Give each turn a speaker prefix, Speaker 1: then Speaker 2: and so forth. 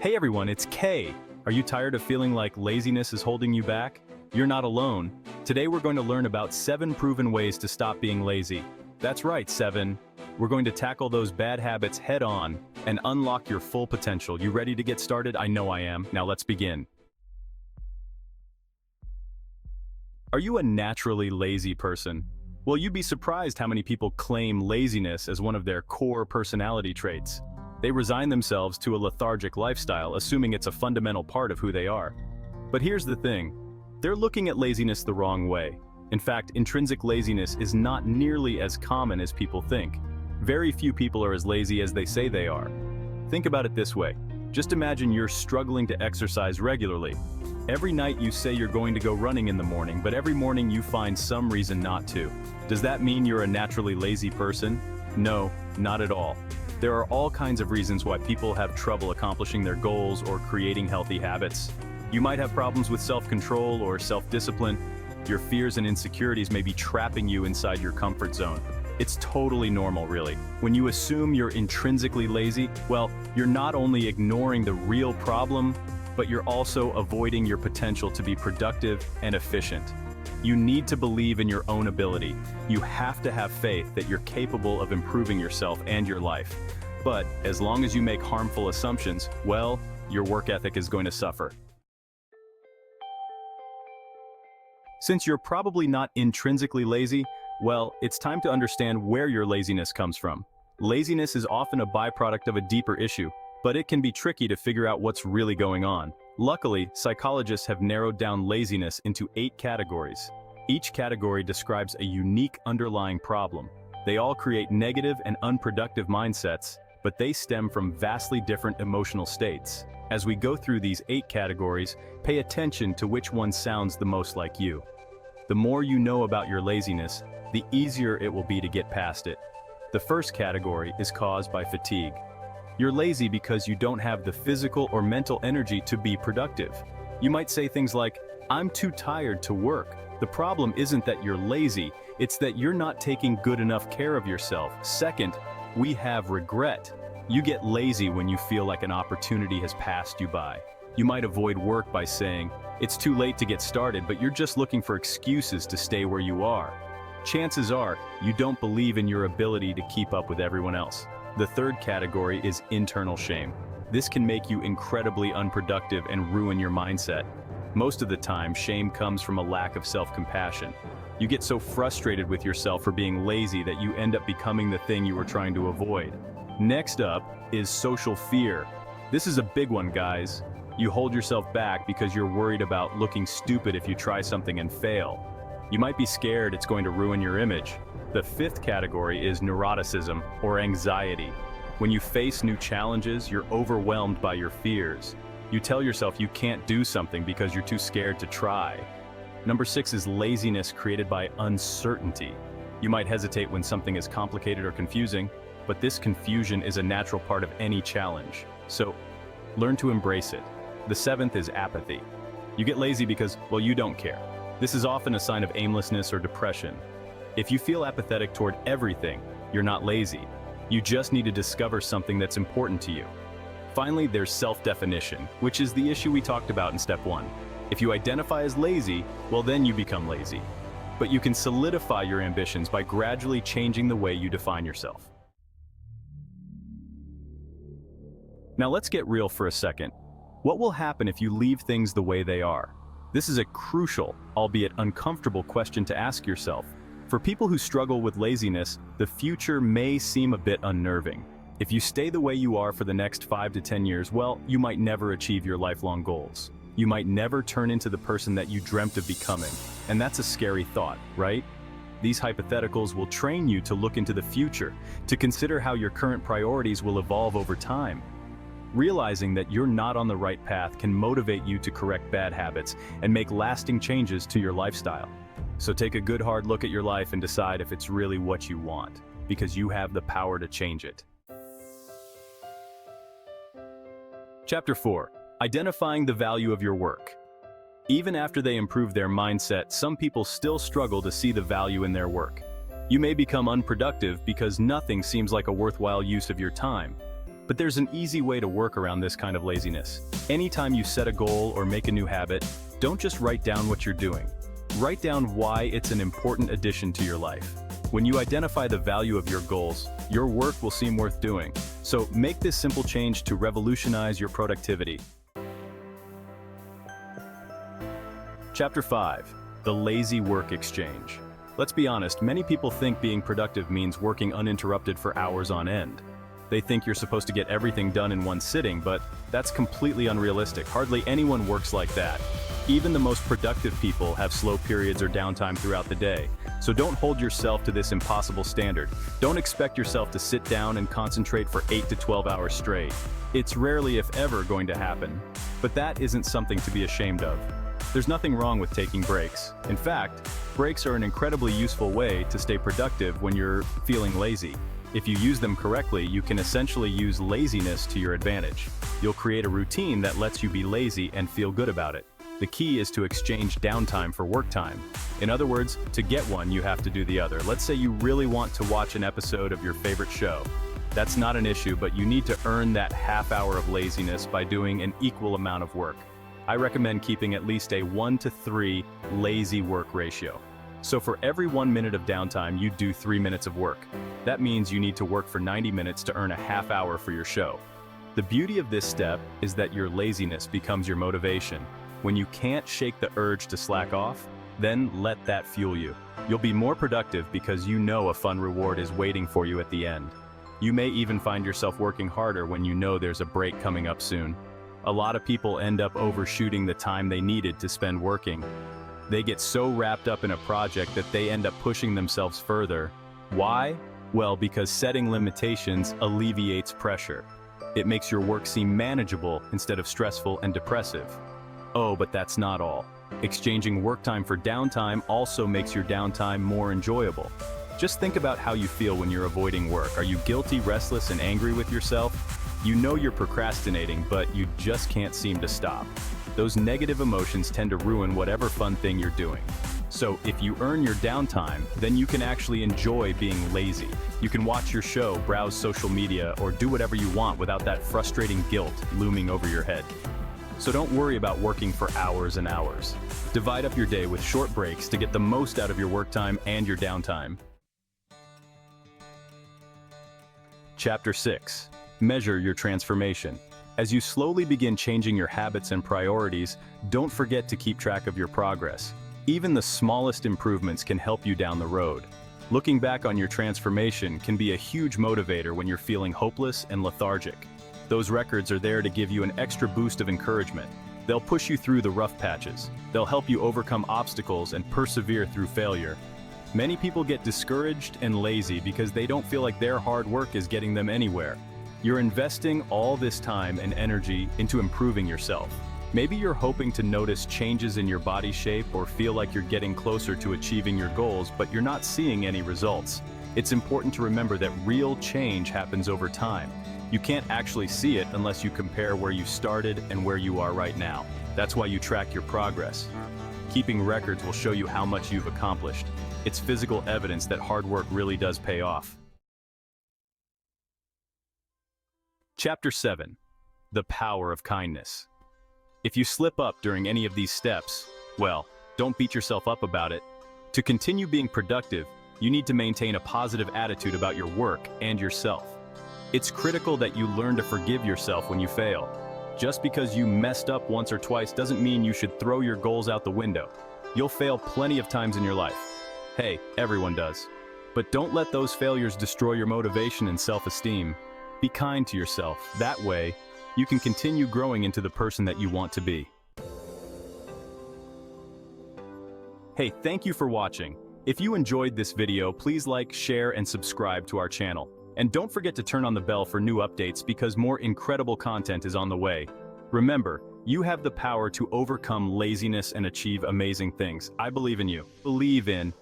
Speaker 1: Hey everyone, it's Kay. Are you tired of feeling like laziness is holding you back? You're not alone. Today we're going to learn about 7 proven ways to stop being lazy. That's right, 7. We're going to tackle those bad habits head on and unlock your full potential. You ready to get started? I know I am. Now let's begin. Are you a naturally lazy person? Well, you'd be surprised how many people claim laziness as one of their core personality traits. They resign themselves to a lethargic lifestyle, assuming it's a fundamental part of who they are. But here's the thing. They're looking at laziness the wrong way. In fact, intrinsic laziness is not nearly as common as people think. Very few people are as lazy as they say they are. Think about it this way. Just imagine you're struggling to exercise regularly. Every night you say you're going to go running in the morning, but every morning you find some reason not to. Does that mean you're a naturally lazy person? No, not at all. There are all kinds of reasons why people have trouble accomplishing their goals or creating healthy habits. You might have problems with self-control or self-discipline. Your fears and insecurities may be trapping you inside your comfort zone. It's totally normal, really. When you assume you're intrinsically lazy, well, you're not only ignoring the real problem, but you're also avoiding your potential to be productive and efficient. You need to believe in your own ability. You have to have faith that you're capable of improving yourself and your life. But as long as you make harmful assumptions, well, your work ethic is going to suffer. Since you're probably not intrinsically lazy, well, it's time to understand where your laziness comes from. Laziness is often a byproduct of a deeper issue, but it can be tricky to figure out what's really going on. Luckily, psychologists have narrowed down laziness into 8 categories. Each category describes a unique underlying problem. They all create negative and unproductive mindsets, but they stem from vastly different emotional states. As we go through these 8 categories, pay attention to which one sounds the most like you. The more you know about your laziness, the easier it will be to get past it. The first category is caused by fatigue. You're lazy because you don't have the physical or mental energy to be productive. You might say things like, "I'm too tired to work." The problem isn't that you're lazy, it's that you're not taking good enough care of yourself. Second, we have regret. You get lazy when you feel like an opportunity has passed you by. You might avoid work by saying, "It's too late to get started," but you're just looking for excuses to stay where you are. Chances are, you don't believe in your ability to keep up with everyone else. The third category is internal shame. This can make you incredibly unproductive and ruin your mindset. Most of the time, shame comes from a lack of self-compassion. You get so frustrated with yourself for being lazy that you end up becoming the thing you were trying to avoid. Next up is social fear. This is a big one, guys. You hold yourself back because you're worried about looking stupid if you try something and fail. You might be scared it's going to ruin your image. The 5th category is neuroticism, or anxiety. When you face new challenges, you're overwhelmed by your fears. You tell yourself you can't do something because you're too scared to try. Number 6 is laziness created by uncertainty. You might hesitate when something is complicated or confusing, but this confusion is a natural part of any challenge. So, learn to embrace it. The 7th is apathy. You get lazy because, well, you don't care. This is often a sign of aimlessness or depression. If you feel apathetic toward everything, you're not lazy. You just need to discover something that's important to you. Finally, there's self-definition, which is the issue we talked about in step 1. If you identify as lazy, well, then you become lazy. But you can solidify your ambitions by gradually changing the way you define yourself. Now let's get real for a second. What will happen if you leave things the way they are? This is a crucial, albeit uncomfortable question to ask yourself. For people who struggle with laziness, the future may seem a bit unnerving. If you stay the way you are for the next 5 to 10 years, well, you might never achieve your lifelong goals. You might never turn into the person that you dreamt of becoming. And that's a scary thought, right? These hypotheticals will train you to look into the future, to consider how your current priorities will evolve over time. Realizing that you're not on the right path can motivate you to correct bad habits and make lasting changes to your lifestyle. So take a good hard look at your life and decide if it's really what you want, because you have the power to change it. Chapter 4. Identifying the value of your work. Even after they improve their mindset, some people still struggle to see the value in their work. You may become unproductive because nothing seems like a worthwhile use of your time. But there's an easy way to work around this kind of laziness. Anytime you set a goal or make a new habit, don't just write down what you're doing. Write down why it's an important addition to your life. When you identify the value of your goals, your work will seem worth doing. So make this simple change to revolutionize your productivity. Chapter 5. The Lazy Work Exchange. Let's be honest, many people think being productive means working uninterrupted for hours on end. They think you're supposed to get everything done in one sitting, but that's completely unrealistic. Hardly anyone works like that. Even the most productive people have slow periods or downtime throughout the day. So don't hold yourself to this impossible standard. Don't expect yourself to sit down and concentrate for 8 to 12 hours straight. It's rarely, if ever, going to happen. But that isn't something to be ashamed of. There's nothing wrong with taking breaks. In fact, breaks are an incredibly useful way to stay productive when you're feeling lazy. If you use them correctly, you can essentially use laziness to your advantage. You'll create a routine that lets you be lazy and feel good about it. The key is to exchange downtime for work time. In other words, to get one, you have to do the other. Let's say you really want to watch an episode of your favorite show. That's not an issue, but you need to earn that half hour of laziness by doing an equal amount of work. I recommend keeping at least a 1 to 3 lazy work ratio. So for every 1 minute of downtime, you do 3 minutes of work. That means you need to work for 90 minutes to earn a half hour for your show. The beauty of this step is that your laziness becomes your motivation. When you can't shake the urge to slack off, then let that fuel you. You'll be more productive because you know a fun reward is waiting for you at the end. You may even find yourself working harder when you know there's a break coming up soon. A lot of people end up overshooting the time they needed to spend working. They get so wrapped up in a project that they end up pushing themselves further. Why? Well, because setting limitations alleviates pressure. It makes your work seem manageable instead of stressful and depressive. Oh, but that's not all. Exchanging work time for downtime also makes your downtime more enjoyable. Just think about how you feel when you're avoiding work. Are you guilty, restless, and angry with yourself? You know you're procrastinating, but you just can't seem to stop. Those negative emotions tend to ruin whatever fun thing you're doing. So if you earn your downtime, then you can actually enjoy being lazy. You can watch your show, browse social media, or do whatever you want without that frustrating guilt looming over your head. So don't worry about working for hours and hours. Divide up your day with short breaks to get the most out of your work time and your downtime. Chapter 6. Measure your transformation. As you slowly begin changing your habits and priorities, don't forget to keep track of your progress. Even the smallest improvements can help you down the road. Looking back on your transformation can be a huge motivator when you're feeling hopeless and lethargic. Those records are there to give you an extra boost of encouragement. They'll push you through the rough patches. They'll help you overcome obstacles and persevere through failure. Many people get discouraged and lazy because they don't feel like their hard work is getting them anywhere. You're investing all this time and energy into improving yourself. Maybe you're hoping to notice changes in your body shape or feel like you're getting closer to achieving your goals, but you're not seeing any results. It's important to remember that real change happens over time. You can't actually see it unless you compare where you started and where you are right now. That's why you track your progress. Keeping records will show you how much you've accomplished. It's physical evidence that hard work really does pay off. Chapter 7. The Power of Kindness. If you slip up during any of these steps, well, don't beat yourself up about it. To continue being productive, you need to maintain a positive attitude about your work and yourself. It's critical that you learn to forgive yourself when you fail. Just because you messed up once or twice doesn't mean you should throw your goals out the window. You'll fail plenty of times in your life. Hey, everyone does. But don't let those failures destroy your motivation and self-esteem. Be kind to yourself. That way, you can continue growing into the person that you want to be. Hey, thank you for watching. If you enjoyed this video, please like, share, and subscribe to our channel. And don't forget to turn on the bell for new updates because more incredible content is on the way. Remember, you have the power to overcome laziness and achieve amazing things. I believe in you. Believe in